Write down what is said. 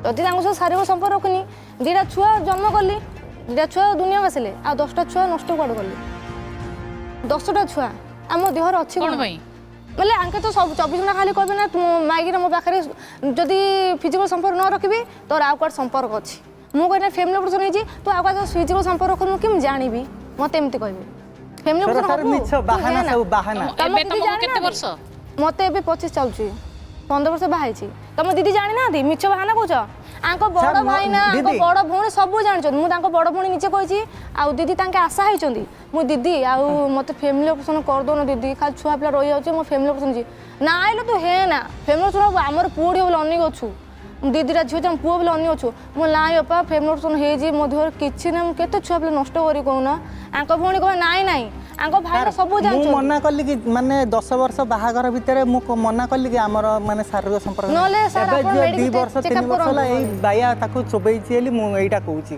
ଯଦି ତାଙ୍କ ସହ ଶାରୀରିକ ସମ୍ପର୍କ ରଖୁନି ଦୁଇଟା ଛୁଆ ଜନ୍ମ କଲି ଦୁଇଟା ଛୁଆ ଦୁନିଆକୁ ଆସିଲେ ଆଉ 10ଟା ଛୁଆ ନଷ୍ଟ କୁଆଡ଼େ କଲି 10ଟା ଛୁଆ ଆମ ଦେହରେ ଅଛି କ'ଣ ପାଇଁ ବୋଲେ ଆଙ୍କେ ତ ସବୁ 24 ଘଣ୍ଟା ଖାଲି କହିବେ ନା ମାଇକିରେ ମୋ ପାଖରେ ଯଦି ଫିଜିକାଲ ସମ୍ପର୍କ ନ ରଖିବି ତୋର ଆଉ କୁଆଡ଼େ ସମ୍ପର୍କ ଅଛି ମୁଁ କହିଲେ ଫ୍ୟାମିଲି ପର୍ସନ୍ ହେଇଛି ତୁ ଆଉ କାହା ଫିଜିକାଲ ସମ୍ପର୍କ ରଖୁନୁ କି ମୁଁ ଜାଣିବି ମତେ ଏମିତି କହିବେ ଫ୍ୟାମିଲି ପର୍ସନ୍ ମତେ ଏବେ 25 ଚାଲୁଛି 15 ବର୍ଷ ବାହା ହେଇଛି ତମ ଦିଦି ଜାଣିନାହାନ୍ତି ମିଛ ବାହାନା କହୁଛ ଆଙ୍କ ବଡ଼ ଭାଇ ନା ଆଙ୍କ ବଡ଼ ଭଉଣୀ ସବୁ ଜାଣିଛନ୍ତି ମୁଁ ତାଙ୍କ ବଡ଼ ଭଉଣୀ ନିଜେ କହିଛି ଆଉ ଦିଦି ତାଙ୍କେ ଆଶା ହେଇଛନ୍ତି ମୁଁ ଦିଦି ଆଉ ମତେ ଫ୍ୟାମିଲି ଅପରେସନ୍ କରିଦଉନ ଦିଦି ଖାଲି ଛୁଆ ପିଲା ରହିଯାଉଛି ମୋ ଫ୍ୟାମିଲି ଅପରେସନ୍ ହେଇଛି ନା ଆଇଲ ତୁ ହେ ନା ଫ୍ୟାମିଲି ଅପରେସନ୍ ଆମର ପୁଅଟି ବୋଲି ଅନେକ ଅଛୁ ଦିଦିଟା ଝିଅ ଆମ ପୁଅ ବୋଲି ଅନେକ ଅଛୁ ମୁଁ ନାଇଁ ଅପା ଫ୍ୟାମିଲି ଅପରେସନ୍ ହେଇଛି ମୋ ଦେହରେ କିଛି ନାହିଁ ମୁଁ କେତେ ଛୁଆ ପିଲା ନଷ୍ଟ କରି କହୁନା ଆଙ୍କ ଭଉଣୀ କହ ନାଇଁ ନାଇଁ ଆଙ୍କ ଭାଇ ସବୁ ଜାଣିଛନ୍ତି ମୁଁ ମନା କଲି କି ମାନେ 10 ବର୍ଷ ବାହାଘର ଭିତରେ ମୁଁ ମନା କଲି କି ଆମର ମାନେ ଶାରୀରିକ ସମ୍ପର୍କ ନହେଲେ ସାର୍ ଆପଣ 2 ବର୍ଷ 3 ବର୍ଷ ହେଲା ଏଇ ବାୟା ତାକୁ ଚୋବେଇଛି ବୋଲି ମୁଁ ଏଇଟା କହୁଛି